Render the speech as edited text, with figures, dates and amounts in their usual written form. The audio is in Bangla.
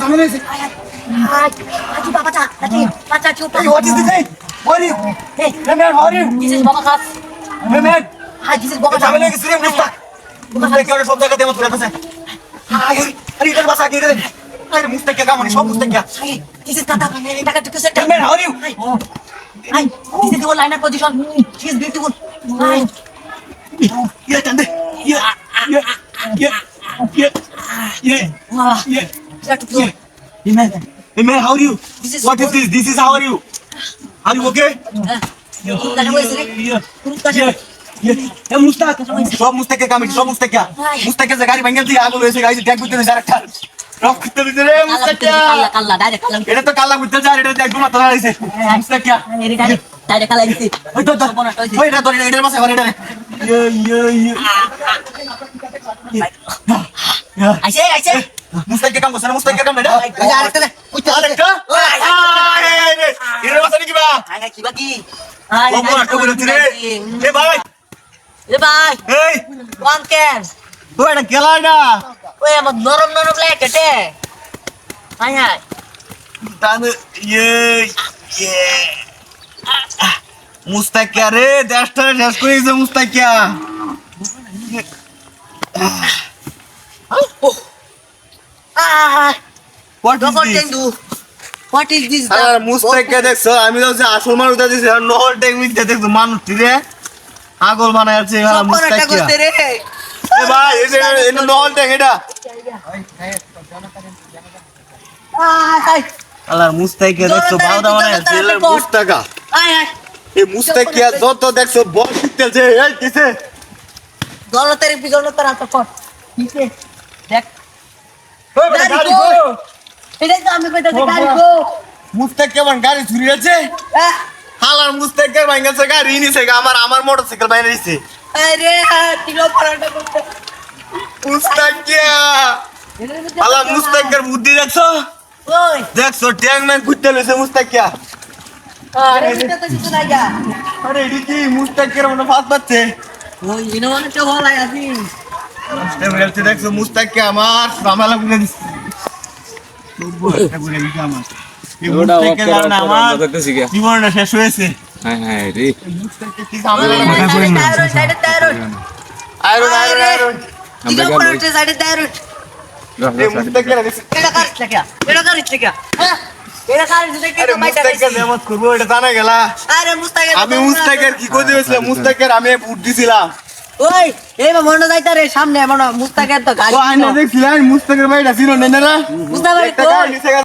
ঝামেলা হয়েছে। What is this? Who are you? Hey man, how are you? Hey man, ঝামেলা হয়ে গেছে রে মুস্তাক। মুস্তাক কে সব জায়গাতে মত করে আছে। আরে এটা বাসা কে রে? আরে মুস্তাক কে কামনি সব মুস্তাক কে। Hey man, how are you? She is beautiful. Yeah, Tande. Yeah. Hey man, how are you? What is this? This is how are you? Are you okay? Yeah, Mustaq সব মুস্তাকে কামিটি সব মুস্তাকা মুস্তাকে যে গাড়ি ভাঙল দিয়ে আগল হয়েছে গাড়ি ট্যাগ করতে দিছে আরেকটা রক করতে দিছে রে মুস্তাকা এটা তো কালা বুঝতে যা এটা একদম মাথা লাগাইছে মুস্তাকা ওই তো ওই এটা তো এটার মাসে আবার এটা আইছে মুস্তাকে কাম করছ না মুস্তাকে কাম এটা আরেকটা আরেকটা এর মাসে কি বা কিবা কি ও বড় বলতে রে এ ভাই ভাই এই ওয়ান ক্যান ও এটা গেলা না ওই আমার নরম নরম লাগে কেটে হাই হাই তান মুস্তাকিয়া রে দেশটা শেষ করে দিয়েছে মুস্তাকিয়া What is this? আর মুস্তাকিয়া দেখছো আমি তো আসল মানুষ দিছি আর নহর টেকনিক দেখছো মানুষ রে আগল বানায় আছে এরা মুস্তাকিয়া এ ভাই এই যে এনে নহর টেক এটা আল্লাহ মুস্তাকিয়া দেখছো বাউদা বানায় আছে মুস্তাকা এই মুস্তাকিয়া যত দেখছো বল শিখতেছে এই কিসে জনতার পিছনে রাত কর কিসে দেখ ওই গাড়ি গো এটাই তো আমি কইতাছি গাড়ি গো মুস্তাকিয়া বান গাড়ি চুরি আছে হালার মুস্তাকিয়া ভাঙাছে গাড়ি নিছে আমার মোটরসাইকেল বাইরে দিছে আরে কিলো পরাটা করতে মুস্তাকিয়া হালা মুস্তাকিয়ার বুদ্ধি দেখছো ওই দেখছো ট্যাং ম্যান কুত্তে লইছে মুস্তাকিয়া আরে এটা তো কিছু নাই গা আরে এডি কি মুস্তাকিয়ার মনে ফাঁস পাচ্ছে ওই ইনোভানে তো ভালো আছে বলতে দেখছো মুস্তাকিয়া আমার ঝামেলা করে দিছে জীবনটা শেষ হয়েছে মুস্তাকিয়া কি ঝামেলা সাইডে টায়ার আয়রন কিলো পরাটা সাইডে টায়ার এই মুস্তাকিয়া দেখছো এটা কার থেকে এটা কার থেকে হ্যাঁ এটা কার থেকে আরে মুস্তাকিয়া নেমত করবো এটা জানা গেলা আরে মুস্তাকিয়া আমি মুস্তাকিয়ার কি করে দিয়েছিলাম মুস্তাকিয়ার আমি ভোট দিছিলাম ওই এই মনে যাইতা রে সামনে মনে মুস্তাকিয়ার তো গাড়ি ও আইনা দেখছিলাম মুস্তাকিয়ার ভাইটা ছিল না মুস্তাকিয়ার একটা গাড়ি নিচে